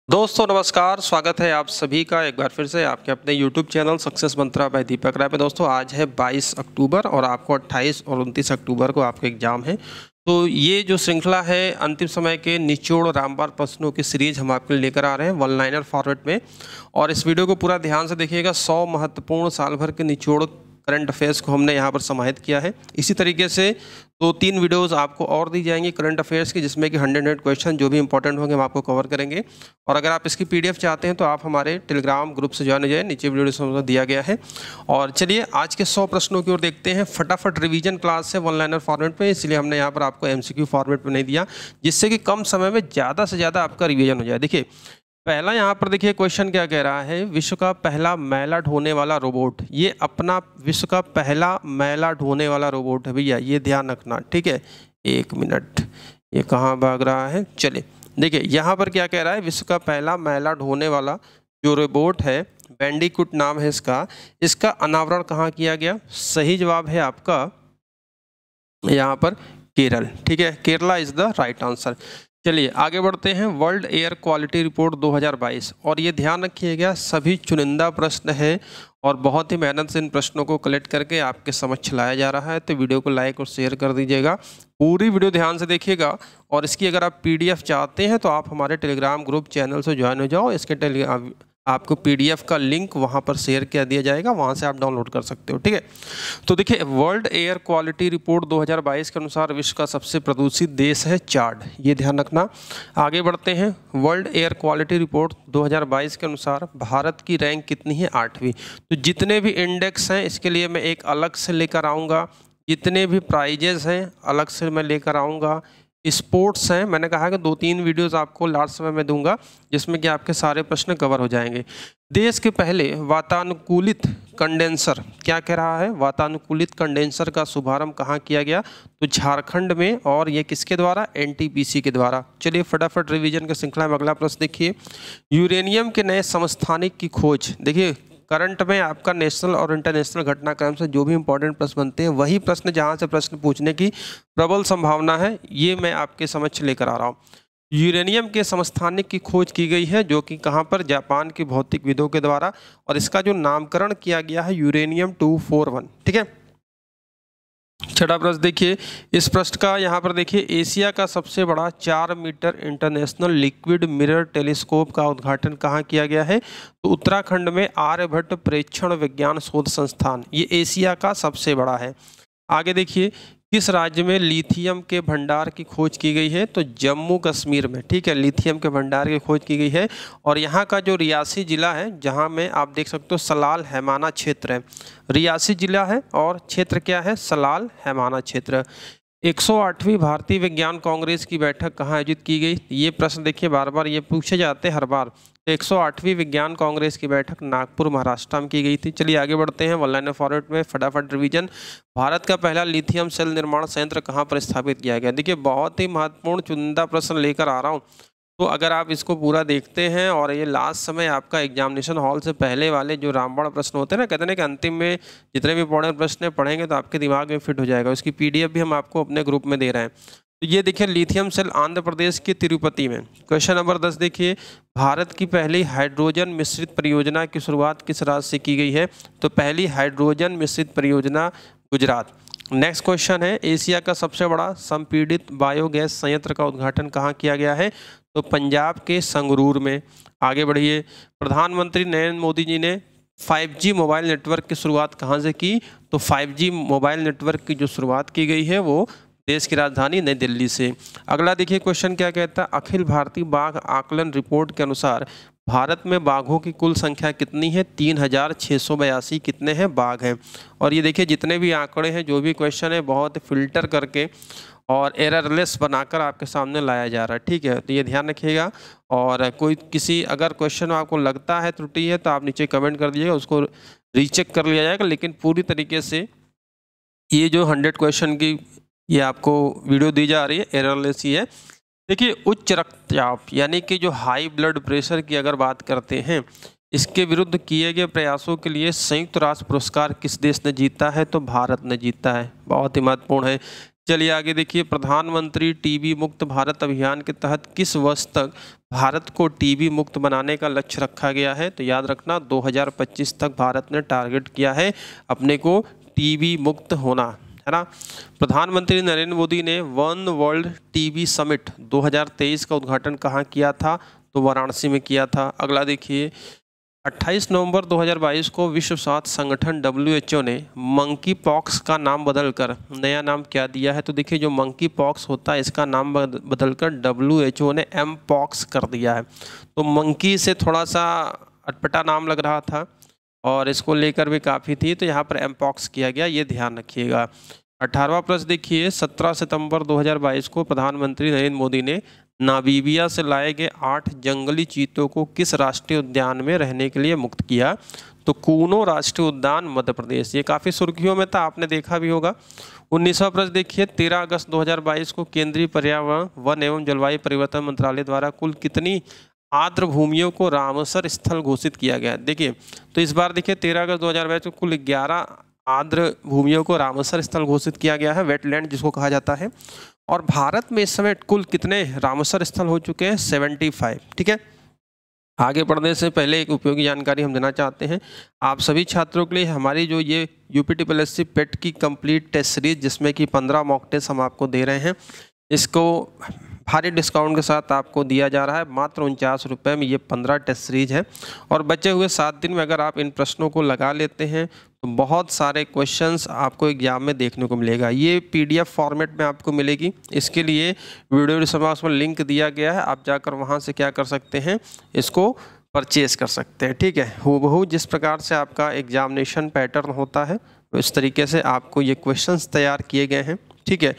दोस्तों नमस्कार, स्वागत है आप सभी का एक बार फिर से आपके अपने YouTube चैनल सक्सेस मंत्रा बाय दीपक राय पे। दोस्तों आज है 22 अक्टूबर और आपको 28 और 29 अक्टूबर को आपका एग्जाम है। तो ये जो श्रृंखला है अंतिम समय के निचोड़ रामबाण प्रश्नों की सीरीज हम आपके लिए लेकर आ रहे हैं वन लाइनर फॉर्मेट में। और इस वीडियो को पूरा ध्यान से देखिएगा। 100 महत्वपूर्ण साल भर के निचोड़ करंट अफेयर्स को हमने यहाँ पर समाहित किया है। इसी तरीके से 2-3 वीडियोस आपको और दी जाएंगी करंट अफेयर्स की, जिसमें कि 100 क्वेश्चन जो भी इंपॉर्टेंट होंगे हम आपको कवर करेंगे। और अगर आप इसकी पीडीएफ चाहते हैं तो आप हमारे टेलीग्राम ग्रुप से ज्वाइन हो जाए, नीचे वीडियो डिस्क्रिप्शन दिया गया है। और चलिए आज के 100 प्रश्नों की ओर देखते हैं। फटाफट रिवीजन क्लास है वन लाइनर फॉर्मेट में, इसलिए हमने यहाँ पर आपको एमसीक्यू फॉर्मेट में नहीं दिया, जिससे कि कम समय में ज़्यादा से ज़्यादा आपका रिवीजन हो जाए। देखिए पहला यहाँ पर देखिए क्वेश्चन क्या कह रहा है। विश्व का पहला मैला ढोने वाला रोबोट, ये अपना विश्व का पहला मैला ढोने वाला रोबोट है भैया, ये ध्यान रखना, ठीक है। एक मिनट, ये कहाँ भाग रहा है। चलिए देखिए यहाँ पर क्या कह रहा है। विश्व का पहला मैला ढोने वाला जो रोबोट है, बैंडिकूट नाम है इसका, इसका अनावरण कहाँ किया गया। सही जवाब है आपका यहाँ पर केरल, ठीक है। Kerala is the right answer. चलिए आगे बढ़ते हैं। वर्ल्ड एयर क्वालिटी रिपोर्ट 2022, और ये ध्यान रखिएगा सभी चुनिंदा प्रश्न है और बहुत ही मेहनत से इन प्रश्नों को कलेक्ट करके आपके समक्ष लाया जा रहा है। तो वीडियो को लाइक और शेयर कर दीजिएगा, पूरी वीडियो ध्यान से देखिएगा। और इसकी अगर आप पीडीएफ चाहते हैं तो आप हमारे टेलीग्राम ग्रुप चैनल से ज्वाइन हो जाओ। इसके आपको पीडीएफ का लिंक वहां पर शेयर कर दिया जाएगा, वहां से आप डाउनलोड कर सकते हो, ठीक है। तो देखिए वर्ल्ड एयर क्वालिटी रिपोर्ट 2022 के अनुसार विश्व का सबसे प्रदूषित देश है चाड, ये ध्यान रखना। आगे बढ़ते हैं। वर्ल्ड एयर क्वालिटी रिपोर्ट 2022 के अनुसार भारत की रैंक कितनी है, 8वीं। तो जितने भी इंडेक्स हैं इसके लिए मैं एक अलग से लेकर आऊँगा, जितने भी प्राइजेस हैं अलग से मैं लेकर आऊँगा। स्पोर्ट्स हैं, मैंने कहा कि 2-3 वीडियोस आपको लास्ट समय में दूंगा, जिसमें कि आपके सारे प्रश्न कवर हो जाएंगे। देश के पहले वातानुकूलित कंडेंसर, क्या कह रहा है, वातानुकूलित कंडेंसर का शुभारंभ कहाँ किया गया, तो झारखंड में। और ये किसके द्वारा, एनटीपीसी के द्वारा। चलिए फटाफट रिवीजन की श्रृंखला में अगला प्रश्न देखिए। यूरेनियम के नए समस्थानिक की खोज। देखिए करंट में आपका नेशनल और इंटरनेशनल घटनाक्रम से जो भी इंपॉर्टेंट प्रश्न बनते हैं, वही प्रश्न जहां से प्रश्न पूछने की प्रबल संभावना है, ये मैं आपके समक्ष लेकर आ रहा हूं। यूरेनियम के समस्थानिक की खोज की गई है, जो कि कहां पर, जापान के भौतिकविदों के द्वारा। और इसका जो नामकरण किया गया है यूरेनियम 241, ठीक है। छठा प्रश्न देखिए। इस प्रश्न का यहाँ पर देखिए, एशिया का सबसे बड़ा 4 metre international liquid mirror telescope का उद्घाटन कहाँ किया गया है, तो उत्तराखंड में आर्यभट्ट प्रेक्षण विज्ञान शोध संस्थान, ये एशिया का सबसे बड़ा है। आगे देखिए, किस राज्य में लिथियम के भंडार की खोज की गई है, तो जम्मू कश्मीर में, ठीक है। लिथियम के भंडार की खोज की गई है। और यहाँ का जो रियासी जिला है, जहाँ में आप देख सकते हो सलाल हैमाना क्षेत्र है, रियासी जिला है और क्षेत्र क्या है, सलाल हैमाना क्षेत्र। 108वीं भारतीय विज्ञान कांग्रेस की बैठक कहाँ आयोजित की गई, ये प्रश्न देखिए बार बार ये पूछे जाते हैं हर बार। तो 108वीं विज्ञान कांग्रेस की बैठक नागपुर महाराष्ट्र में की गई थी। चलिए आगे बढ़ते हैं वन लाइनर फॉर्मेट में, फटाफट रिवीजन। भारत का पहला लिथियम सेल निर्माण संयंत्र कहाँ पर स्थापित किया गया। देखिए बहुत ही महत्वपूर्ण चुनिंदा प्रश्न लेकर आ रहा हूँ, तो अगर आप इसको पूरा देखते हैं और ये लास्ट समय आपका एग्जामिनेशन हॉल से पहले वाले जो रामबाण प्रश्न होते हैं ना, कहते हैं कि अंतिम में जितने भी इंपॉर्टेंट प्रश्न पढ़ेंगे तो आपके दिमाग में फिट हो जाएगा। उसकी पीडीएफ भी हम आपको अपने ग्रुप में दे रहे हैं। तो ये देखिए लिथियम सेल आंध्र प्रदेश के तिरुपति में। क्वेश्चन नंबर 10 देखिए, भारत की पहली हाइड्रोजन मिश्रित परियोजना की शुरुआत किस राज्य से की गई है, तो पहली हाइड्रोजन मिश्रित परियोजना गुजरात। नेक्स्ट क्वेश्चन है, एशिया का सबसे बड़ा संपीड़ित बायोगैस संयंत्र का उद्घाटन कहाँ किया गया है, तो पंजाब के संगरूर में। आगे बढ़िए। प्रधानमंत्री नरेंद्र मोदी जी ने 5G मोबाइल नेटवर्क की शुरुआत कहाँ से की, तो 5G मोबाइल नेटवर्क की जो शुरुआत की गई है वो देश की राजधानी नई दिल्ली से। अगला देखिए क्वेश्चन क्या कहता है, अखिल भारतीय बाघ आकलन रिपोर्ट के अनुसार भारत में बाघों की कुल संख्या कितनी है, 3682 कितने हैं बाघ हैं। और ये देखिए जितने भी आंकड़े हैं, जो भी क्वेश्चन है, बहुत फिल्टर करके और एररलेस बनाकर आपके सामने लाया जा रहा है, ठीक है। तो ये ध्यान रखिएगा। और कोई किसी अगर क्वेश्चन आपको लगता है त्रुटि है तो आप नीचे कमेंट कर दीजिएगा, उसको रीचेक कर लिया जाएगा। लेकिन पूरी तरीके से ये जो 100 क्वेश्चन की ये आपको वीडियो दी जा रही है, एररलेस ही है। देखिए उच्च रक्तचाप यानी कि जो हाई ब्लड प्रेशर की अगर बात करते हैं, इसके विरुद्ध किए गए प्रयासों के लिए संयुक्त राष्ट्र पुरस्कार किस देश ने जीता है, तो भारत ने जीता है। बहुत ही महत्वपूर्ण है। चलिए आगे देखिए, प्रधानमंत्री टीबी मुक्त भारत अभियान के तहत किस वर्ष तक भारत को टीबी मुक्त बनाने का लक्ष्य रखा गया है? तो याद रखना 2025 तक भारत ने टारगेट किया है अपने को टीबी मुक्त होना, है ना। प्रधानमंत्री नरेंद्र मोदी ने वन वर्ल्ड टीबी समिट 2023 का उद्घाटन कहाँ किया था? तो वाराणसी में किया था। अगला देखिए, 28 नवंबर 2022 को विश्व स्वास्थ्य संगठन WHO ने मंकी पॉक्स का नाम बदलकर नया नाम क्या दिया है? तो देखिए, जो मंकी पॉक्स होता है इसका नाम बदलकर WHO ने एम पॉक्स कर दिया है। तो मंकी से थोड़ा सा अटपटा नाम लग रहा था और इसको लेकर भी काफ़ी थी, तो यहाँ पर एम पॉक्स किया गया, ये ध्यान रखिएगा। 18वां प्रश्न देखिए, 17 सितंबर 2022 को प्रधानमंत्री नरेंद्र मोदी ने नामीबिया से लाए गए 8 जंगली चीतों को किस राष्ट्रीय उद्यान में रहने के लिए मुक्त किया? तो कूनो राष्ट्रीय उद्यान मध्य प्रदेश। ये काफ़ी सुर्खियों में था, आपने देखा भी होगा। 19वां प्रश्न देखिए, 13 अगस्त 2022 को केंद्रीय पर्यावरण वन एवं जलवायु परिवर्तन मंत्रालय द्वारा कुल कितनी आर्द्र भूमियों को रामसर स्थल घोषित किया गया? देखिए, तो इस बार देखिए 13 अगस्त 2022 को कुल 11 आर्द्र भूमियों को रामसर स्थल घोषित किया गया है, वेटलैंड जिसको कहा जाता है। और भारत में इस समय कुल कितने रामसर स्थल हो चुके हैं? 75। ठीक है, आगे बढ़ने से पहले एक उपयोगी जानकारी हम देना चाहते हैं आप सभी छात्रों के लिए। हमारी जो ये UPTSSC पेट की कंप्लीट टेस्ट सीरीज, जिसमें कि 15 मॉक टेस्ट हम आपको दे रहे हैं, इसको भारी डिस्काउंट के साथ आपको दिया जा रहा है मात्र 49 रुपये में। ये 15 टेस्ट सीरीज है और बचे हुए 7 दिन में अगर आप इन प्रश्नों को लगा लेते हैं तो बहुत सारे क्वेश्चंस आपको एग्जाम में देखने को मिलेगा। ये PDF फॉर्मेट में आपको मिलेगी। इसके लिए वीडियो डिस्क्रिप्शन में लिंक दिया गया है, आप जाकर वहाँ से क्या कर सकते हैं, इसको परचेज कर सकते हैं। ठीक है, हूबहू जिस प्रकार से आपका एग्जामिनेशन पैटर्न होता है इस तरीके से आपको ये क्वेश्चंस तैयार किए गए हैं। ठीक है,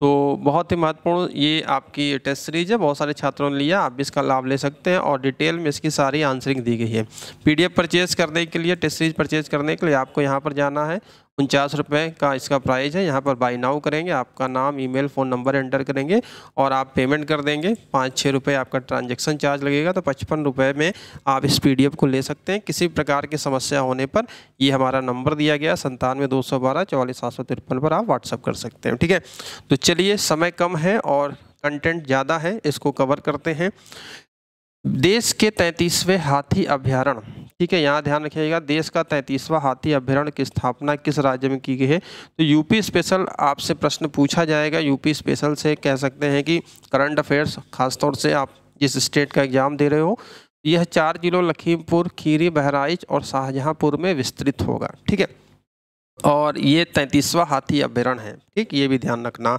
तो बहुत ही महत्वपूर्ण ये आपकी टेस्ट सीरीज है, बहुत सारे छात्रों ने लिया, आप भी इसका लाभ ले सकते हैं और डिटेल में इसकी सारी आंसरिंग दी गई है। PDF परचेज करने के लिए, टेस्ट सीरीज परचेज करने के लिए आपको यहाँ पर जाना है। 49 रुपये का इसका प्राइस है। यहाँ पर बाय नाउ करेंगे, आपका नाम, ईमेल, फ़ोन नंबर एंटर करेंगे और आप पेमेंट कर देंगे। 5-6 रुपये आपका ट्रांजैक्शन चार्ज लगेगा, तो 55 रुपये में आप इस PDF को ले सकते हैं। किसी प्रकार की समस्या होने पर ये हमारा नंबर दिया गया 97 212 44 753 पर आप व्हाट्सअप कर सकते हैं। ठीक है, तो चलिए, समय कम है और कंटेंट ज़्यादा है, इसको कवर करते हैं। देश के 33वें हाथी अभ्यारण्य, ठीक है, यहाँ ध्यान रखिएगा, देश का 33वां हाथी अभ्यारण्य की स्थापना किस राज्य में की गई है? तो यूपी स्पेशल आपसे प्रश्न पूछा जाएगा। यूपी स्पेशल से कह सकते हैं कि करंट अफेयर्स, खासतौर से आप जिस स्टेट का एग्जाम दे रहे हो, यह 4 जिलों लखीमपुर खीरी, बहराइच और शाहजहांपुर में विस्तृत होगा। ठीक है, और ये 33वां हाथी अभ्यारण्य है। ठीक, ये भी ध्यान रखना।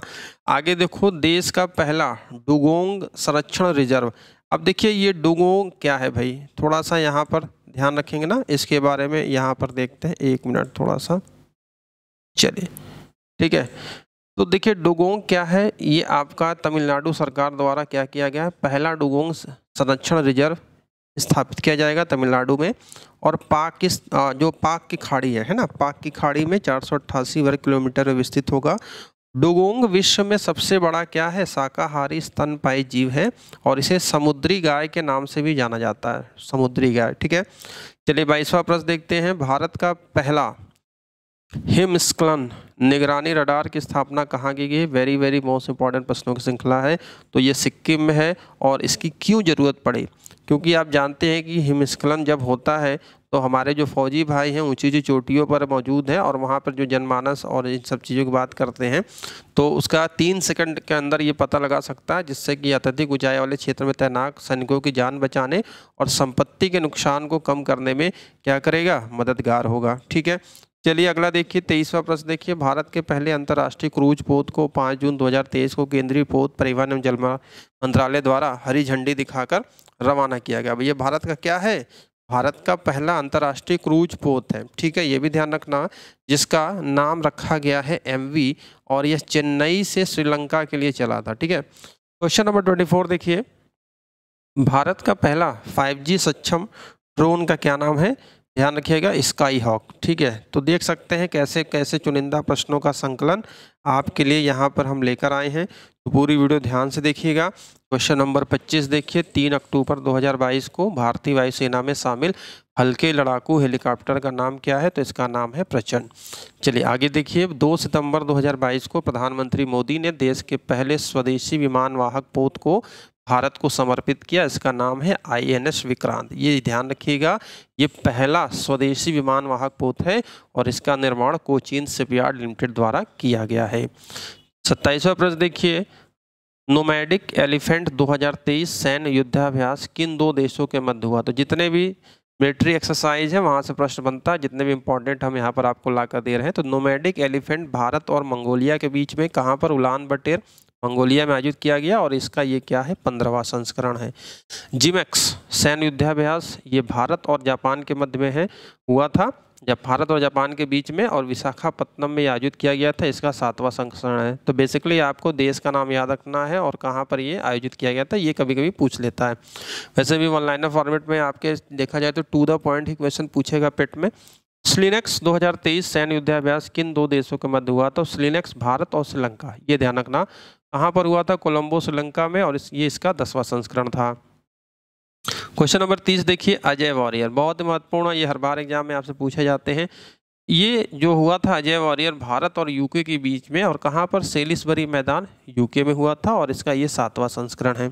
आगे देखो, देश का पहला डुगोंग संरक्षण रिजर्व। अब देखिए, ये डुगोंग क्या है भाई, थोड़ा सा यहाँ पर ध्यान रखेंगे ना, इसके बारे में यहाँ पर देखते हैं। 1 मिनट, थोड़ा सा चलिए। ठीक है, तो देखिए डुगोंग क्या है, ये आपका तमिलनाडु सरकार द्वारा क्या किया गया है, पहला डुगोंग संरक्षण रिजर्व स्थापित किया जाएगा तमिलनाडु में। और जो पाक की खाड़ी है ना, पाक की खाड़ी में 488 वर्ग किलोमीटर में विस्तृत होगा। डुगोंग विश्व में सबसे बड़ा क्या है, शाकाहारी स्तनपायी जीव है और इसे समुद्री गाय के नाम से भी जाना जाता है, समुद्री गाय। ठीक है, चलिए 22वां प्रश्न देखते हैं। भारत का पहला हिमस्खलन निगरानी रडार की स्थापना कहाँ की गई? वेरी मोस्ट इंपॉर्टेंट प्रश्नों की श्रृंखला है। तो ये सिक्किम में है और इसकी क्यों ज़रूरत पड़ी? क्योंकि आप जानते हैं कि हिमस्खलन जब होता है तो हमारे जो फौजी भाई हैं ऊंची ऊंची चोटियों पर मौजूद हैं और वहाँ पर जो जनमानस और इन सब चीज़ों की बात करते हैं, तो उसका 3 सेकंड के अंदर ये पता लगा सकता है, जिससे कि अत्यधिक ऊंचाई वाले क्षेत्र में तैनात सैनिकों की जान बचाने और संपत्ति के नुकसान को कम करने में क्या करेगा, मददगार होगा। ठीक है, चलिए अगला देखिए 23वां प्रश्न देखिए। भारत के पहले अंतर्राष्ट्रीय क्रूज पोत को 5 जून 2023 को केंद्रीय पोत परिवहन एवं जल मंत्रालय द्वारा हरी झंडी दिखाकर रवाना किया गया। भैया भारत का क्या है, भारत का पहला अंतर्राष्ट्रीय क्रूज पोत है। ठीक है, ये भी ध्यान रखना, जिसका नाम रखा गया है MV और यह चेन्नई से श्रीलंका के लिए चला था। ठीक है, क्वेश्चन नंबर 24 देखिए। भारत का पहला 5G सक्षम ड्रोन का क्या नाम है? ध्यान रखिएगा, स्काई हॉक। ठीक है, तो देख सकते हैं कैसे कैसे चुनिंदा प्रश्नों का संकलन आपके लिए यहाँ पर हम लेकर आए हैं, तो पूरी वीडियो ध्यान से देखिएगा। क्वेश्चन नंबर 25 देखिए। 3 अक्टूबर 2022 को भारतीय वायुसेना में शामिल हल्के लड़ाकू हेलीकॉप्टर का नाम क्या है? तो इसका नाम है प्रचंड। चलिए आगे देखिए, 2 सितंबर 2022 को प्रधानमंत्री मोदी ने देश के पहले स्वदेशी विमान वाहक पोत को भारत को समर्पित किया। इसका नाम है INS विक्रांत। ये ध्यान रखिएगा, ये पहला स्वदेशी विमान वाहक पोत है और इसका निर्माण कोचीन शिपयार्ड लिमिटेड द्वारा किया गया है। 27वां प्रश्न देखिए, नोमैडिक एलिफेंट 2023 सैन्य युद्धाभ्यास किन 2 देशों के मध्य हुआ? तो जितने भी मिलिट्री एक्सरसाइज है वहाँ से प्रश्न बनता है, जितने भी इंपॉर्टेंट हम यहाँ पर आपको लाकर दे रहे हैं। तो नोमैडिक एलिफेंट भारत और मंगोलिया के बीच में कहाँ पर? उलान बटेर मंगोलिया में आयोजित किया गया और इसका ये क्या है? 15वां संस्करण है। जिमेक्स सैन्य युद्धाभ्यास ये भारत और जापान के मध्य में है, हुआ था जब भारत और जापान के बीच में, और विशाखापत्तनम में आयोजित किया गया था। इसका 7वां संस्करण है। तो बेसिकली आपको देश का नाम याद रखना है और कहाँ पर ये आयोजित किया गया था, ये कभी कभी पूछ लेता है। वैसे भी वन लाइनर फॉर्मेट में आपके देखा जाए तो टू द पॉइंट ही क्वेश्चन पूछेगा पेट में। स्लिनेक्स 2023 सैन्य युद्धाभ्यास किन 2 देशों के मध्य हुआ? तो स्लिनेक्स भारत और श्रीलंका, ये ध्यान रखना। कहाँ पर हुआ था? कोलंबो श्रीलंका में, और ये इसका 10वां संस्करण था। क्वेश्चन नंबर 30 देखिए, अजय वॉरियर, बहुत महत्वपूर्ण, ये हर बार एग्जाम में आपसे पूछे जाते हैं। ये जो हुआ था अजय वॉरियर भारत और यूके के बीच में, और कहाँ पर? सेलिसबरी मैदान यूके में हुआ था और इसका ये 7वां संस्करण है।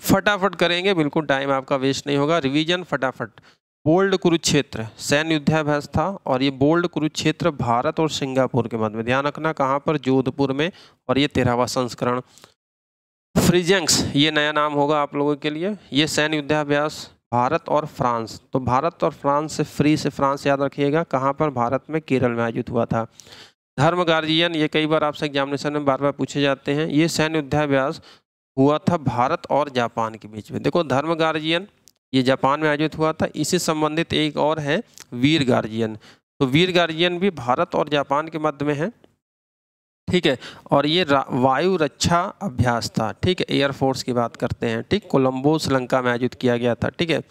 फटाफट करेंगे, बिल्कुल टाइम आपका वेस्ट नहीं होगा, रिवीजन फटाफट। बोल्ड कुरुक्षेत्र सैन्य युद्धाभ्यास था और ये बोल्ड कुरुक्षेत्र भारत और सिंगापुर के मध्य में, ध्यान रखना, कहाँ पर? जोधपुर में, और ये 13वां संस्करण। फ्रीजेंक्स ये नया नाम होगा आप लोगों के लिए। ये सैन्य युद्धाभ्यास भारत और फ्रांस, तो भारत और फ्रांस से फ्रांस याद रखिएगा, कहाँ पर? भारत में केरल में आयोजित हुआ था। धर्म गार्जियन ये कई बार आपसे एग्जामिनेशन में बार बार पूछे जाते हैं। ये सैन्य युद्धाभ्यास हुआ था भारत और जापान के बीच में। देखो धर्म गार्जियन ये जापान में आयोजित हुआ था। इसी संबंधित एक और है वीर गार्जियन, तो वीर गार्जियन भी भारत और जापान के मध्य में है, ठीक है। और ये वायु रक्षा अभ्यास था, ठीक है, एयरफोर्स की बात करते हैं, ठीक। कोलंबो श्रीलंका में आयोजित किया गया था, ठीक है।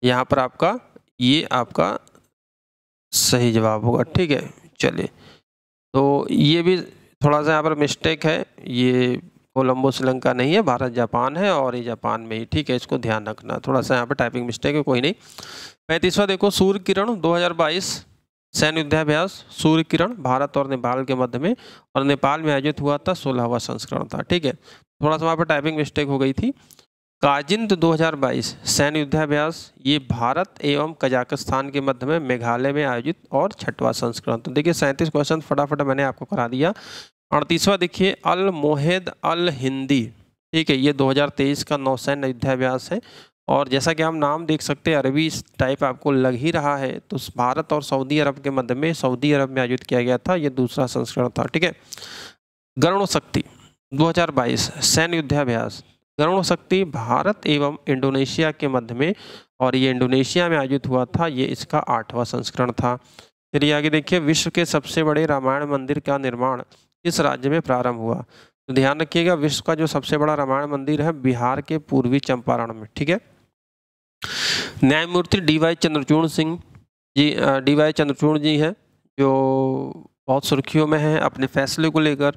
यहाँ पर आपका ये आपका सही जवाब होगा, ठीक है। चलिए, तो ये भी थोड़ा सा यहाँ पर मिस्टेक है, ये कोलंबो श्रीलंका नहीं है, भारत जापान है और ये जापान में ही, ठीक है। इसको ध्यान रखना, थोड़ा सा यहाँ पर टाइपिंग मिस्टेक है, कोई नहीं। 35वां देखो, सूर्य किरण 2022 सैन्य युद्धाभ्यास सूर्य किरण भारत और नेपाल के मध्य में, और नेपाल में आयोजित हुआ था, 16वां संस्करण था, ठीक है। थोड़ा सा वहाँ पर टाइपिंग मिस्टेक हो गई थी। काजिंद 2022 सैन्य युद्धाभ्यास ये भारत एवं कजाकिस्तान के मध्य में मेघालय में आयोजित और 6वां संस्करण। तो देखिए 37 क्वेश्चन फटाफट मैंने आपको करा दिया। 38वां देखिए, अल मोहेद अल हिंदी, ठीक है, ये 2023 का नौसैन्य युद्धाभ्यास है। और जैसा कि हम नाम देख सकते हैं, अरबी टाइप आपको लग ही रहा है, तो भारत और सऊदी अरब के मध्य में, सऊदी अरब में आयोजित किया गया था, ये दूसरा संस्करण था, ठीक है। गरुण शक्ति 2022 सैन्य युद्धाभ्यास, गरुण शक्ति भारत एवं इंडोनेशिया के मध्य में, और ये इंडोनेशिया में आयोजित हुआ था, ये इसका 8वां संस्करण था। चलिए आगे देखिए, विश्व के सबसे बड़े रामायण मंदिर का निर्माण किस राज्य में प्रारंभ हुआ? तो ध्यान रखिएगा, विश्व का जो सबसे बड़ा रामायण मंदिर है बिहार के पूर्वी चंपारण में, ठीक है। न्यायमूर्ति DY चंद्रचूड़ सिंह जी, DY चंद्रचूड़ जी हैं, जो बहुत सुर्खियों में हैं अपने फैसले को लेकर,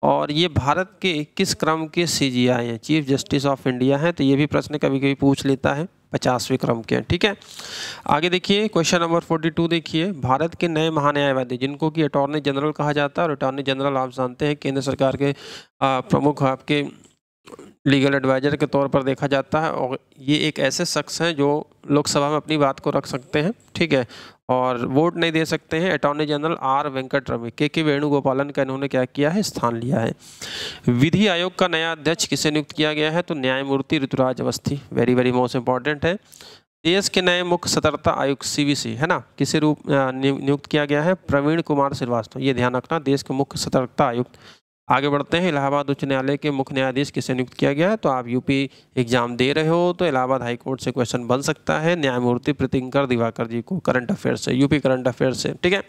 और ये भारत के किस क्रम के CJI हैं? चीफ जस्टिस ऑफ इंडिया हैं। तो ये भी प्रश्न कभी कभी पूछ लेता है, 50वें क्रम के, ठीक है। आगे देखिए, क्वेश्चन नंबर 42 देखिए, भारत के नए महान्यायवादी जिनको कि अटॉर्नी जनरल कहा जाता है, और अटॉर्नी जनरल आप जानते हैं केंद्र सरकार के प्रमुख आपके लीगल एडवाइजर के तौर पर देखा जाता है, और ये एक ऐसे शख्स हैं जो लोकसभा में अपनी बात को रख सकते हैं, ठीक है, और वोट नहीं दे सकते हैं। अटॉर्नी जनरल R वेंकटरमण, के वेणुगोपालन का इन्होंने क्या किया है? स्थान लिया है। विधि आयोग का नया अध्यक्ष किसे नियुक्त किया गया है? तो न्यायमूर्ति Rituraj Awasthi, very very most important है। देश के नए मुख्य सतर्कता आयुक्त CVC है ना, किसे रूप नियुक्त किया गया है? प्रवीण कुमार श्रीवास्तव, ये ध्यान रखना, देश के मुख्य सतर्कता आयुक्त। आगे बढ़ते हैं, इलाहाबाद उच्च न्यायालय के मुख्य न्यायाधीश किसे नियुक्त किया गया है? तो आप UP एग्जाम दे रहे हो तो इलाहाबाद हाईकोर्ट से क्वेश्चन बन सकता है, न्यायमूर्ति प्रीतिंकर दिवाकर जी को, करंट अफेयर से, UP करंट अफेयर से, ठीक है।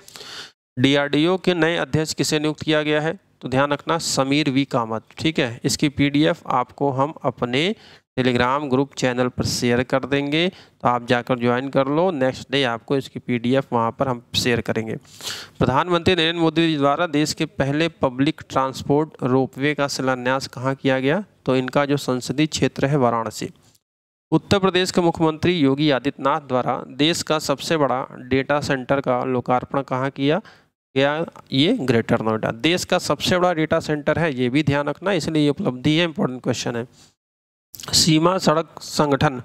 DRDO के नए अध्यक्ष किसे नियुक्त किया गया है? तो ध्यान रखना, समीर V कामत, ठीक है। इसकी PDF आपको हम अपने टेलीग्राम ग्रुप चैनल पर शेयर कर देंगे, तो आप जाकर ज्वाइन कर लो, नेक्स्ट डे आपको इसकी PDF वहां पर हम शेयर करेंगे। प्रधानमंत्री नरेंद्र मोदी जी द्वारा देश के पहले पब्लिक ट्रांसपोर्ट रोपवे का शिलान्यास कहाँ किया गया? तो इनका जो संसदीय क्षेत्र है वाराणसी, उत्तर प्रदेश के मुख्यमंत्री योगी आदित्यनाथ द्वारा देश का सबसे बड़ा डेटा सेंटर का लोकार्पण कहाँ किया गया? ये ग्रेटर नोएडा। देश का सबसे बड़ा डेटा सेंटर है, ये भी ध्यान रखना, इसलिए ये उपलब्धि है, इंपॉर्टेंट क्वेश्चन है। सीमा सड़क संगठन,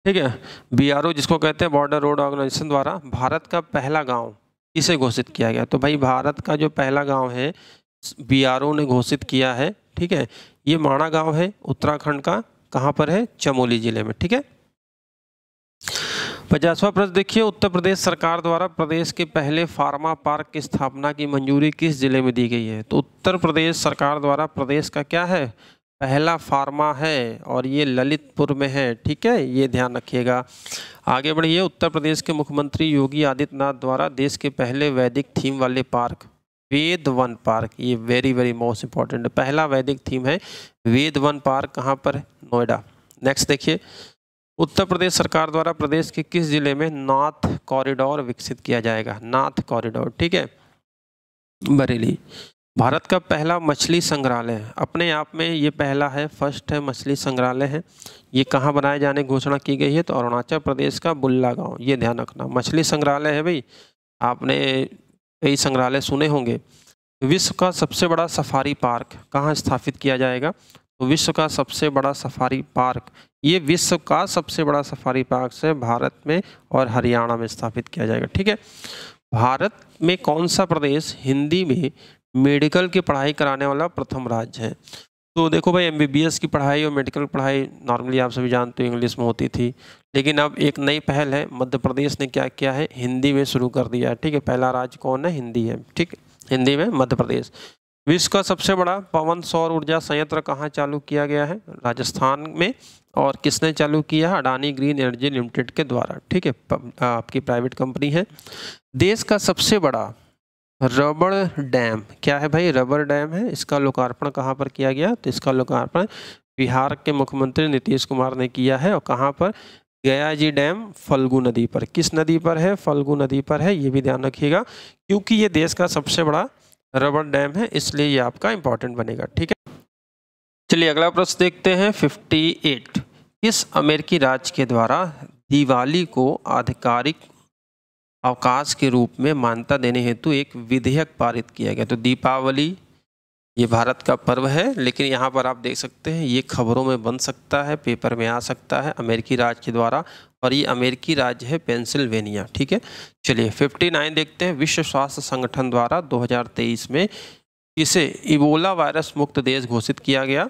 ठीक है, BRO जिसको कहते हैं, बॉर्डर रोड ऑर्गेनाइजेशन द्वारा भारत का पहला गांव किसे घोषित किया गया? तो भाई भारत का जो पहला गांव है BRO ने घोषित किया है, ठीक है, ये माणा गांव है, उत्तराखंड का, कहाँ पर है? चमोली जिले में, ठीक है। 50वां प्रश्न देखिए, उत्तर प्रदेश सरकार द्वारा प्रदेश के पहले फार्मा पार्क की स्थापना की मंजूरी किस जिले में दी गई है? तो उत्तर प्रदेश सरकार द्वारा प्रदेश का क्या है? पहला फार्मा है, और ये ललितपुर में है, ठीक है, ये ध्यान रखिएगा। आगे बढ़िए, उत्तर प्रदेश के मुख्यमंत्री योगी आदित्यनाथ द्वारा देश के पहले वैदिक थीम वाले पार्क, वेद वन पार्क, ये वेरी वेरी मोस्ट इंपॉर्टेंट, पहला वैदिक थीम है वेद वन पार्क, कहाँ पर? नोएडा। नेक्स्ट देखिए, उत्तर प्रदेश सरकार द्वारा प्रदेश के किस जिले में नाथ कॉरिडोर विकसित किया जाएगा? नाथ कॉरिडोर, ठीक है, बरेली। भारत का पहला मछली संग्रहालय, अपने आप में ये पहला है, फर्स्ट है, मछली संग्रहालय है, ये कहाँ बनाए जाने की घोषणा की गई है? तो अरुणाचल प्रदेश का बुल्ला गांव, ये ध्यान रखना, मछली संग्रहालय है भाई, आपने कई संग्रहालय सुने होंगे। विश्व का सबसे बड़ा सफारी पार्क कहाँ स्थापित किया जाएगा? तो विश्व का सबसे बड़ा सफारी पार्क, ये विश्व का सबसे बड़ा सफारी पार्क से भारत में और हरियाणा में स्थापित किया जाएगा, ठीक है। भारत में कौन सा प्रदेश हिंदी में मेडिकल की पढ़ाई कराने वाला प्रथम राज्य है? तो देखो भाई, MBBS की पढ़ाई और मेडिकल पढ़ाई नॉर्मली आप सभी जानते हो इंग्लिश में होती थी, लेकिन अब एक नई पहल है, मध्य प्रदेश ने क्या किया है? हिंदी में शुरू कर दिया है, ठीक है। पहला राज्य कौन है? हिंदी है, ठीक, हिंदी में मध्य प्रदेश। विश्व का सबसे बड़ा पवन सौर ऊर्जा संयंत्र कहाँ चालू किया गया है? राजस्थान में, और किसने चालू किया है? अडानी ग्रीन एनर्जी लिमिटेड के द्वारा, ठीक है, आपकी प्राइवेट कंपनी है। देश का सबसे बड़ा रबड़ डैम क्या है भाई? रबड़ डैम है, इसका लोकार्पण कहाँ पर किया गया? तो इसका लोकार्पण बिहार के मुख्यमंत्री नीतीश कुमार ने किया है, और कहाँ पर? गया जी डैम, फल्गु नदी पर। किस नदी पर है? फल्गु नदी पर है, ये भी ध्यान रखिएगा, क्योंकि ये देश का सबसे बड़ा रबड़ डैम है, इसलिए ये आपका इंपॉर्टेंट बनेगा, ठीक है। चलिए अगला प्रश्न देखते हैं, 58। किस अमेरिकी राज्य के द्वारा दिवाली को आधिकारिक अवकाश के रूप में मान्यता देने हेतु एक विधेयक पारित किया गया? तो दीपावली ये भारत का पर्व है, लेकिन यहाँ पर आप देख सकते हैं ये खबरों में बन सकता है, पेपर में आ सकता है, अमेरिकी राज्य के द्वारा, और ये अमेरिकी राज्य है पेंसिल्वेनिया, ठीक है। चलिए 59 देखते हैं, विश्व स्वास्थ्य संगठन द्वारा 2023 में इसे इबोला वायरस मुक्त देश घोषित किया गया।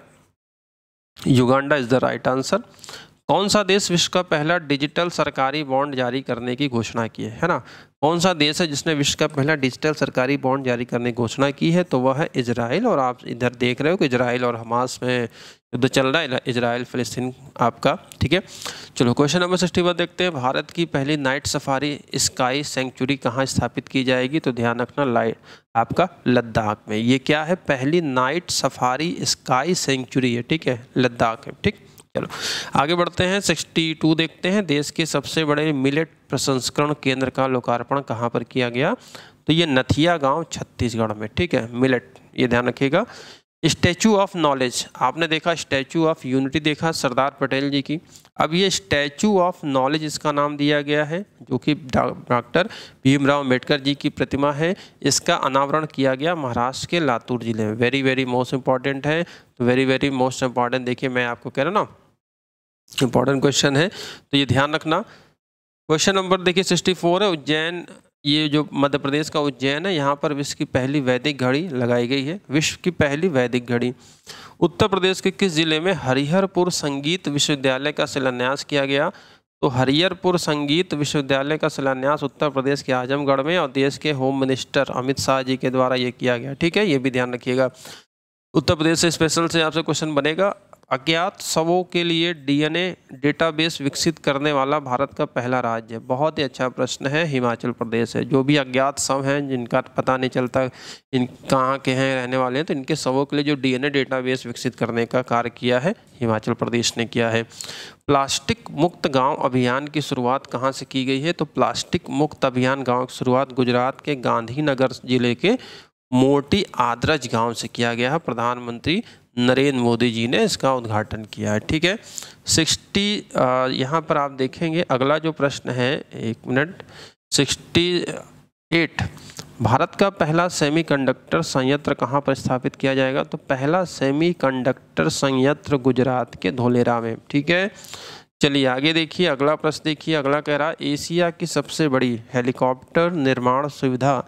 Uganda is the right answer. कौन सा देश विश्व का पहला डिजिटल सरकारी बॉन्ड जारी करने की घोषणा की है ना? कौन सा देश है जिसने विश्व का पहला डिजिटल सरकारी बॉन्ड जारी करने की घोषणा की है? तो वह है इजराइल। और आप इधर देख रहे हो कि इजराइल और हमास में युद्ध चल रहा है, इजराइल फिलिस्तीन आपका, ठीक है। चलो क्वेश्चन नंबर 61 देखते हैं, भारत की पहली नाइट सफारी स्काई सेंचुरी कहाँ स्थापित की जाएगी? तो ध्यान रखना, आपका लद्दाख में। ये क्या है? पहली नाइट सफारी स्काई सेंचुरी है, ठीक है, लद्दाख है, ठीक। चलो आगे बढ़ते हैं, 62 देखते हैं, देश के सबसे बड़े मिलेट प्रसंस्करण केंद्र का लोकार्पण कहाँ पर किया गया? तो ये नथिया गांव छत्तीसगढ़ में, ठीक है, मिलेट, ये ध्यान रखिएगा। स्टैचू ऑफ नॉलेज, आपने देखा स्टैचू ऑफ यूनिटी देखा सरदार पटेल जी की, अब ये स्टैचू ऑफ नॉलेज इसका नाम दिया गया है, जो कि डॉक्टर भीमराव अम्बेडकर जी की प्रतिमा है। इसका अनावरण किया गया महाराष्ट्र के लातूर जिले में। वेरी वेरी मोस्ट इंपॉर्टेंट है, तो वेरी वेरी मोस्ट इंपॉर्टेंट, देखिए मैं आपको कह रहा हूँ ना, इंपॉर्टेंट क्वेश्चन है, तो ये ध्यान रखना। क्वेश्चन नंबर देखिए 64 है, उज्जैन, ये जो मध्य प्रदेश का उज्जैन है, यहाँ पर विश्व की पहली वैदिक घड़ी लगाई गई है, विश्व की पहली वैदिक घड़ी। उत्तर प्रदेश के किस जिले में हरिहरपुर संगीत विश्वविद्यालय का शिलान्यास किया गया? तो हरिहरपुर संगीत विश्वविद्यालय का शिलान्यास उत्तर प्रदेश के आजमगढ़ में और देश के होम मिनिस्टर अमित शाह जी के द्वारा ये किया गया, ठीक है, ये भी ध्यान रखिएगा। उत्तर प्रदेश से स्पेशल से आपसे क्वेश्चन बनेगा, अज्ञात शवों के लिए डीएनए डेटाबेस विकसित करने वाला भारत का पहला राज्य? बहुत ही अच्छा प्रश्न है, हिमाचल प्रदेश है। जो भी अज्ञात शव हैं जिनका पता नहीं चलता इन कहाँ के हैं, रहने वाले हैं, तो इनके शवों के लिए जो डीएनए डेटाबेस विकसित करने का कार्य किया है हिमाचल प्रदेश ने किया है। प्लास्टिक मुक्त गांव अभियान की शुरुआत कहाँ से की गई है? तो प्लास्टिक मुक्त अभियान गाँव की शुरुआत गुजरात के गांधीनगर जिले के मोटी आदरज गांव से किया गया है। प्रधानमंत्री नरेंद्र मोदी जी ने इसका उद्घाटन किया है। ठीक है, 60 यहाँ पर आप देखेंगे अगला जो प्रश्न है, 1 मिनट, 68, भारत का पहला सेमीकंडक्टर संयंत्र कहाँ पर स्थापित किया जाएगा? तो पहला सेमीकंडक्टर संयंत्र गुजरात के धोलेरा में। ठीक है, चलिए आगे देखिए, अगला प्रश्न देखिए। अगला कह रहा है एशिया की सबसे बड़ी हेलीकॉप्टर निर्माण सुविधा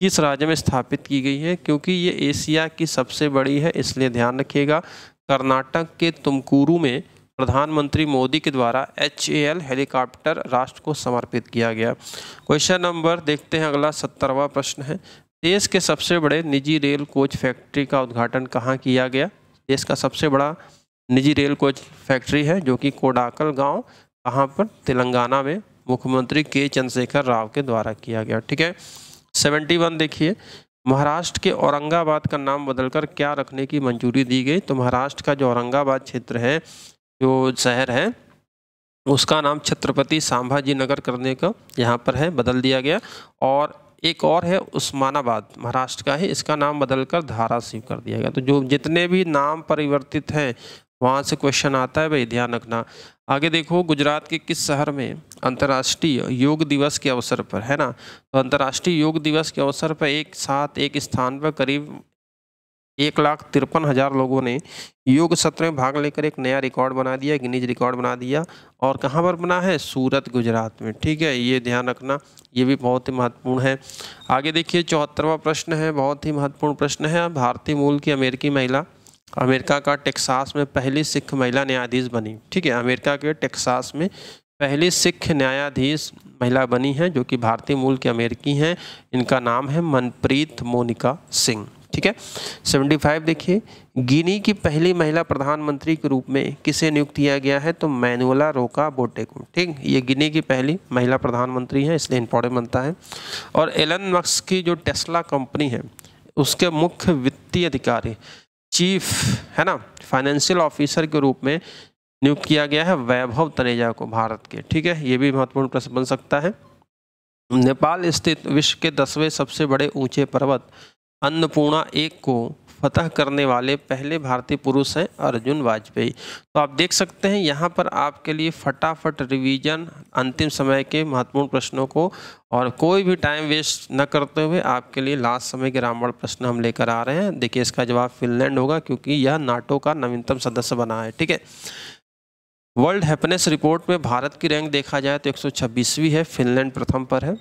किस राज्य में स्थापित की गई है? क्योंकि ये एशिया की सबसे बड़ी है इसलिए ध्यान रखिएगा। कर्नाटक के तुमकुरू में प्रधानमंत्री मोदी के द्वारा HAL हेलीकॉप्टर राष्ट्र को समर्पित किया गया। क्वेश्चन नंबर देखते हैं अगला 70वां प्रश्न है, देश के सबसे बड़े निजी रेल कोच फैक्ट्री का उद्घाटन कहाँ किया गया? देश का सबसे बड़ा निजी रेल कोच फैक्ट्री है जो कि कोडाकल गांव, कहाँ पर? तेलंगाना में, मुख्यमंत्री के चंद्रशेखर राव के द्वारा किया गया। ठीक है, 71 देखिए, महाराष्ट्र के औरंगाबाद का नाम बदलकर क्या रखने की मंजूरी दी गई? तो महाराष्ट्र का जो औरंगाबाद क्षेत्र है, जो शहर है, उसका नाम छत्रपति संभाजी नगर करने का यहाँ पर है, बदल दिया गया। और एक और है उस्मानाबाद, महाराष्ट्र का है, इसका नाम बदलकर धाराशिव कर दिया गया। तो जो जितने भी नाम परिवर्तित हैं वहाँ से क्वेश्चन आता है भाई, ध्यान रखना। आगे देखो, गुजरात के किस शहर में अंतर्राष्ट्रीय योग दिवस के अवसर पर, है ना, तो अंतर्राष्ट्रीय योग दिवस के अवसर पर एक साथ एक स्थान पर करीब 1,53,000 लोगों ने योग सत्र में भाग लेकर एक नया रिकॉर्ड बना दिया, गिनीज रिकॉर्ड बना दिया। और कहाँ पर बना है? सूरत, गुजरात में। ठीक है, ये ध्यान रखना, ये भी बहुत ही महत्वपूर्ण है। आगे देखिए, 74वां प्रश्न है, बहुत ही महत्वपूर्ण प्रश्न है। भारतीय मूल की अमेरिकी महिला अमेरिका का टेक्सास में पहली सिख महिला न्यायाधीश बनी। ठीक है, अमेरिका के टेक्सास में पहली सिख न्यायाधीश महिला बनी है जो कि भारतीय मूल के अमेरिकी हैं। इनका नाम है मनप्रीत मोनिका सिंह। ठीक है, 75 देखिए, गिनी की पहली महिला प्रधानमंत्री के रूप में किसे नियुक्त किया गया है? तो मैनुएला रोका बोटे को। ठीक, ये गिनी की पहली महिला प्रधानमंत्री है इसलिए इंपॉर्टेंट बनता है। और एलन मस्क की जो टेस्ला कंपनी है उसके मुख्य वित्तीय अधिकारी, चीफ, है ना, फाइनेंशियल ऑफिसर के रूप में नियुक्त किया गया है वैभव तनेजा को, भारत के। ठीक है, ये भी महत्वपूर्ण प्रश्न बन सकता है। नेपाल स्थित विश्व के 10वें सबसे बड़े ऊंचे पर्वत अन्नपूर्णा 1 को फतह करने वाले पहले भारतीय पुरुष हैं अर्जुन वाजपेयी। तो आप देख सकते हैं यहाँ पर आपके लिए फटाफट रिवीजन, अंतिम समय के महत्वपूर्ण प्रश्नों को, और कोई भी टाइम वेस्ट न करते हुए आपके लिए लास्ट समय के रामबाण प्रश्न हम लेकर आ रहे हैं। देखिए, इसका जवाब फिनलैंड होगा क्योंकि यह नाटो का नवीनतम सदस्य बना है। ठीक है, वर्ल्ड हैप्पीनेस रिपोर्ट में भारत की रैंक देखा जाए तो 126वीं है, फिनलैंड प्रथम पर है।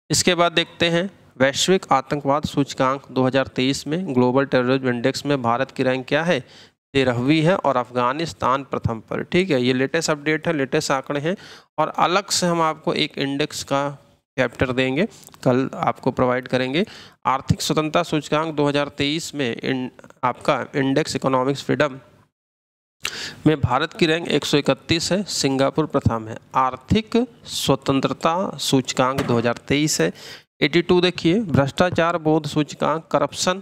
इसके बाद देखते हैं वैश्विक आतंकवाद सूचकांक 2023 में ग्लोबल टेररिज्म इंडेक्स में भारत की रैंक क्या है? 13वीं है और अफगानिस्तान प्रथम पर। ठीक है, ये लेटेस्ट अपडेट है, लेटेस्ट आंकड़े हैं। और अलग से हम आपको एक इंडेक्स का चैप्टर देंगे, कल आपको प्रोवाइड करेंगे। आर्थिक स्वतंत्रता सूचकांक 2023 में आपका इंडेक्स इकोनॉमिक्स फ्रीडम में भारत की रैंक 131 है, सिंगापुर प्रथम है। आर्थिक स्वतंत्रता सूचकांक 2023 है 82। देखिए, भ्रष्टाचार बोध सूचकांक करप्शन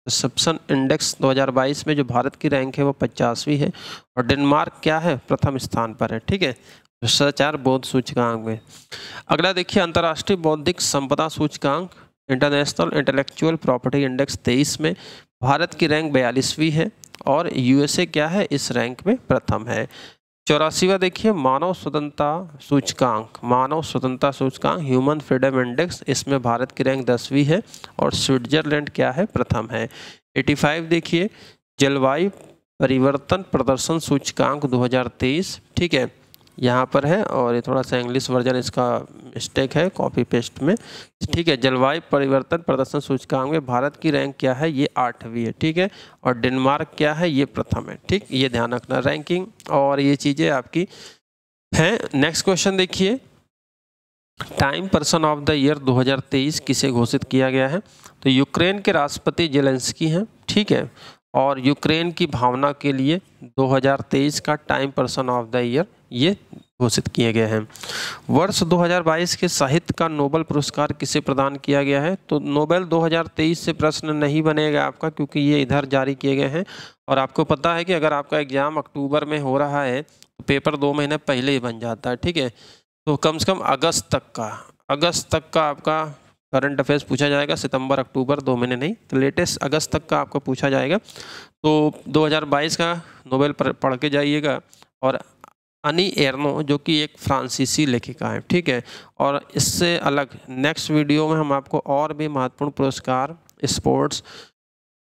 परसेप्शन इंडेक्स 2022 में जो भारत की रैंक है वो 50वीं है और डेनमार्क क्या है? प्रथम स्थान पर है। ठीक है, भ्रष्टाचार बोध सूचकांक में। अगला देखिए, अंतर्राष्ट्रीय बौद्धिक संपदा सूचकांक इंटरनेशनल इंटेलेक्चुअल प्रॉपर्टी इंडेक्स 23 में भारत की रैंक 42वीं है और यूएसए क्या है? इस रैंक में प्रथम है। 84वां देखिए, मानव स्वतंत्रता सूचकांक ह्यूमन फ्रीडम इंडेक्स, इसमें भारत की रैंक 10वीं है और स्विट्जरलैंड क्या है? प्रथम है। 85 देखिए, जलवायु परिवर्तन प्रदर्शन सूचकांक 2023, ठीक है, यहाँ पर है और ये थोड़ा सा इंग्लिश वर्जन इसका मिस्टेक है कॉपी पेस्ट में। ठीक है, जलवायु परिवर्तन प्रदर्शन सूचकांक में भारत की रैंक क्या है? ये 8वीं है। ठीक है, और डेनमार्क क्या है? ये प्रथम है। ठीक, ये ध्यान रखना, रैंकिंग और ये चीज़ें आपकी हैं। नेक्स्ट क्वेश्चन देखिए, time person of the year 2023 किसे घोषित किया गया है? तो यूक्रेन के राष्ट्रपति जेलेंस्की हैं। ठीक है, और यूक्रेन की भावना के लिए 2023 का time person of the year ये घोषित किए गए हैं। वर्ष 2022 के साहित्य का नोबेल पुरस्कार किसे प्रदान किया गया है? तो नोबेल 2023 से प्रश्न नहीं बनेगा आपका क्योंकि ये इधर जारी किए गए हैं और आपको पता है कि अगर आपका एग्जाम अक्टूबर में हो रहा है तो पेपर 2 महीने पहले ही बन जाता है। ठीक है, तो कम से कम अगस्त तक का आपका करंट अफेयर्स पूछा जाएगा सितंबर अक्टूबर 2 महीने नहीं, तो लेटेस्ट अगस्त तक का आपको पूछा जाएगा। तो 2022 का नोबेल पढ़ के जाइएगा। और अनी एर्नो जो कि एक फ्रांसीसी लेखिका है, ठीक है। और इससे अलग नेक्स्ट वीडियो में हम आपको और भी महत्वपूर्ण पुरस्कार, स्पोर्ट्स,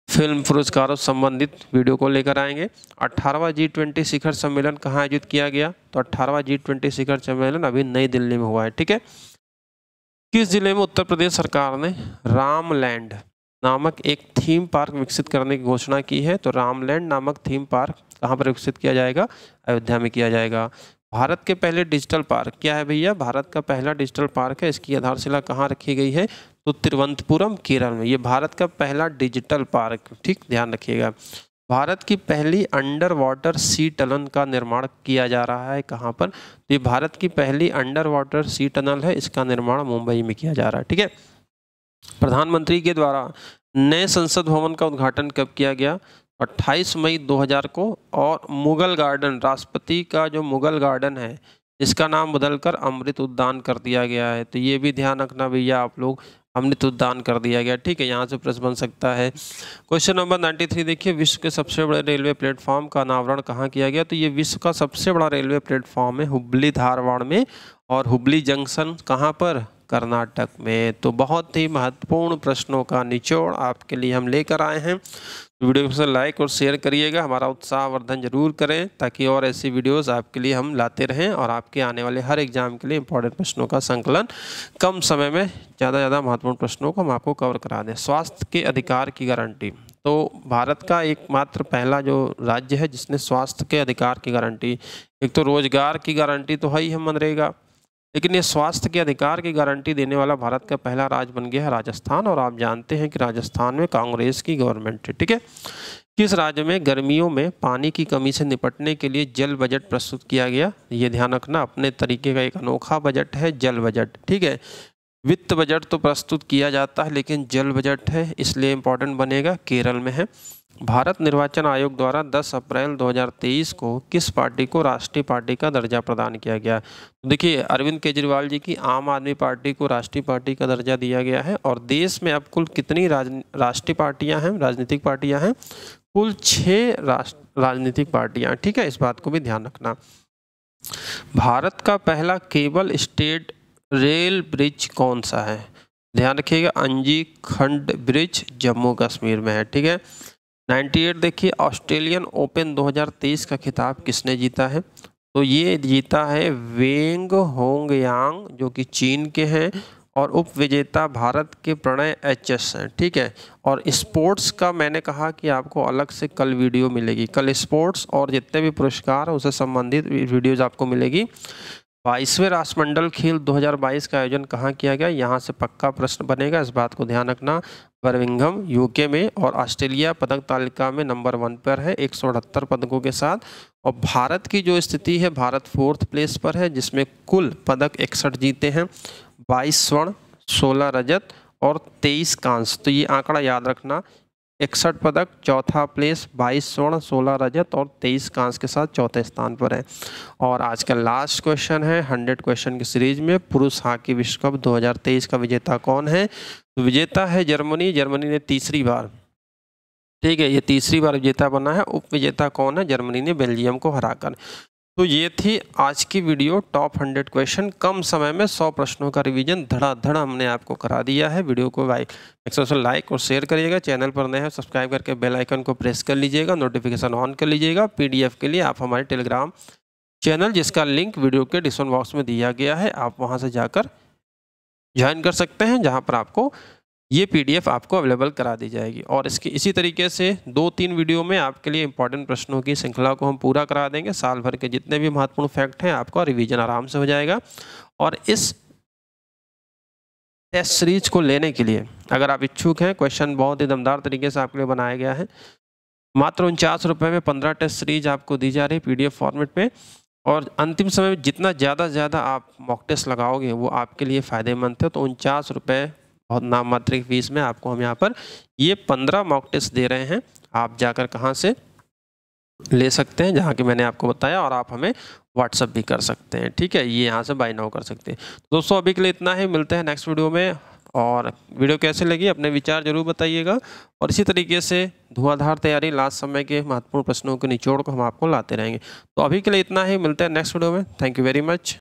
फिल्म पुरस्कारों से संबंधित वीडियो को लेकर आएंगे। 18वां G20 शिखर सम्मेलन कहाँ आयोजित किया गया? तो 18वां G20 शिखर सम्मेलन अभी नई दिल्ली में हुआ है, ठीक है। किस जिले में उत्तर प्रदेश सरकार ने रामलैंड नामक एक थीम पार्क विकसित करने की घोषणा की है? तो रामलैंड नामक थीम पार्क कहाँ पर विकसित किया जाएगा? अयोध्या में किया जाएगा। भारत के पहले डिजिटल पार्क क्या है भैया? भारत का पहला डिजिटल पार्क है, इसकी आधारशिला कहाँ रखी गई है? तो तिरुवनंतपुरम केरल में। ये भारत का पहला डिजिटल पार्क, ठीक, ध्यान रखिएगा। भारत की पहली अंडर वाटर सी टनल का निर्माण किया जा रहा है कहाँ पर? तो ये भारत की पहली अंडर वाटर सी टनल है, इसका निर्माण मुंबई में किया जा रहा है, ठीक है। प्रधानमंत्री के द्वारा नए संसद भवन का उद्घाटन कब किया गया? 28 मई 2000 को। और मुगल गार्डन, राष्ट्रपति का जो मुगल गार्डन है इसका नाम बदलकर अमृत उद्यान कर दिया गया है। तो ये भी ध्यान रखना भैया आप लोग, अमृत उद्यान कर दिया गया, ठीक है। यहाँ से प्रश्न बन सकता है। क्वेश्चन नंबर 93 देखिए, विश्व के सबसे बड़े रेलवे प्लेटफॉर्म का अनावरण कहाँ किया गया? तो ये विश्व का सबसे बड़ा रेलवे प्लेटफॉर्म है हुबली धारवाड़ में। और हुबली जंक्शन कहाँ पर? कर्नाटक में। तो बहुत ही महत्वपूर्ण प्रश्नों का निचोड़ आपके लिए हम लेकर आए हैं। वीडियो को लाइक और शेयर करिएगा, हमारा उत्साहवर्धन जरूर करें ताकि और ऐसी वीडियोस आपके लिए हम लाते रहें और आपके आने वाले हर एग्जाम के लिए इंपॉर्टेंट प्रश्नों का संकलन कम समय में ज़्यादा महत्वपूर्ण प्रश्नों को हम आपको कवर करा दें। स्वास्थ्य के अधिकार की गारंटी, तो भारत का एकमात्र पहला जो राज्य है जिसने स्वास्थ्य के अधिकार की गारंटी, एक तो रोजगार की गारंटी तो है ही है मनरेगा, लेकिन ये स्वास्थ्य के अधिकार की गारंटी देने वाला भारत का पहला राज्य बन गया है राजस्थान। और आप जानते हैं कि राजस्थान में कांग्रेस की गवर्नमेंट है, ठीक है। किस राज्य में गर्मियों में पानी की कमी से निपटने के लिए जल बजट प्रस्तुत किया गया? ये ध्यान रखना, अपने तरीके का एक अनोखा बजट है जल बजट, ठीक है। वित्त बजट तो प्रस्तुत किया जाता है लेकिन जल बजट है इसलिए इम्पोर्टेंट बनेगा, केरल में है। भारत निर्वाचन आयोग द्वारा 10 अप्रैल 2023 को किस पार्टी को राष्ट्रीय पार्टी का दर्जा प्रदान किया गया? तो देखिए, अरविंद केजरीवाल जी की आम आदमी पार्टी को राष्ट्रीय पार्टी का दर्जा दिया गया है। और देश में अब कुल कितनी राष्ट्रीय पार्टियां हैं, राजनीतिक पार्टियां हैं? कुल 6 राजनीतिक पार्टियां, ठीक है, इस बात को भी ध्यान रखना। भारत का पहला केबल स्टेट रेल ब्रिज कौन सा है? ध्यान रखिएगा, अंजी खंड ब्रिज जम्मू कश्मीर में है, ठीक है। 98 देखिए, ऑस्ट्रेलियन ओपन 2023 का खिताब किसने जीता है? तो ये जीता है वेंग होंगयांग जो कि चीन के हैं। और उप विजेता भारत के प्रणय HS हैं, ठीक है। और स्पोर्ट्स का मैंने कहा कि आपको अलग से कल वीडियो मिलेगी, कल स्पोर्ट्स और जितने भी पुरस्कार उससे संबंधित वीडियोज आपको मिलेगी। 22वें राष्ट्रमंडल खेल 2022 का आयोजन कहाँ किया गया? यहाँ से पक्का प्रश्न बनेगा, इस बात को ध्यान रखना। बर्मिंघम UK में। और ऑस्ट्रेलिया पदक तालिका में नंबर 1 पर है 178 पदकों के साथ। और भारत की जो स्थिति है, भारत 4th प्लेस पर है जिसमें कुल पदक 61 जीते हैं, 22 स्वर्ण, 16 रजत और 23 कांस्य। तो ये आंकड़ा याद रखना, 61 पदक, चौथा प्लेस, 22 स्वर्ण, 16 रजत और 23 कांस्य के साथ चौथे स्थान पर है। और आज का लास्ट क्वेश्चन है 100 क्वेश्चन की सीरीज में, पुरुष हॉकी विश्व कप 2023 का विजेता कौन है? तो विजेता है जर्मनी। जर्मनी ने तीसरी बार, ठीक है, ये तीसरी बार विजेता बना है। उप विजेता कौन है? जर्मनी ने बेल्जियम को हराकर। तो ये थी आज की वीडियो, टॉप 100 क्वेश्चन, कम समय में 100 प्रश्नों का रिवीजन धड़ाधड़ हमने आपको करा दिया है। वीडियो को लाइक और शेयर करिएगा, चैनल पर नए हैं सब्सक्राइब करके बेल आइकन को प्रेस कर लीजिएगा, नोटिफिकेशन ऑन कर लीजिएगा। PDF के लिए आप हमारे टेलीग्राम चैनल, जिसका लिंक वीडियो के डिस्क्रिप्शन बॉक्स में दिया गया है, आप वहाँ से जाकर ज्वाइन कर सकते हैं, जहाँ पर आपको ये PDF आपको अवेलेबल करा दी जाएगी। और इसकी इसी तरीके से 2-3 वीडियो में आपके लिए इंपॉर्टेंट प्रश्नों की श्रृंखला को हम पूरा करा देंगे। साल भर के जितने भी महत्वपूर्ण फैक्ट हैं आपका रिवीजन आराम से हो जाएगा। और इस टेस्ट सीरीज को लेने के लिए अगर आप इच्छुक हैं, क्वेश्चन बहुत ही दमदार तरीके से आपके लिए बनाया गया है। मात्र 49 रुपये में 15 टेस्ट सीरीज आपको दी जा रही है PDF फॉर्मेट में। और अंतिम समय में जितना ज़्यादा से ज़्यादा आप मॉक टेस्ट लगाओगे वो आपके लिए फ़ायदेमंद है। तो 49 रुपये बहुत नाम मात्र फीस में आपको हम यहाँ पर ये 15 मॉक टेस्ट दे रहे हैं। आप जाकर कहाँ से ले सकते हैं, जहाँ कि मैंने आपको बताया, और आप हमें व्हाट्सअप भी कर सकते हैं, ठीक है। ये यहाँ से बाय नाउ कर सकते हैं। दोस्तों अभी के लिए इतना ही, मिलते हैं नेक्स्ट वीडियो में और वीडियो कैसे लगी अपने विचार जरूर बताइएगा। और इसी तरीके से धुआंधार तैयारी लास्ट समय के महत्वपूर्ण प्रश्नों के निचोड़ को हम आपको लाते रहेंगे। तो अभी के लिए इतना ही, मिलते हैं नेक्स्ट वीडियो में। Thank you very much.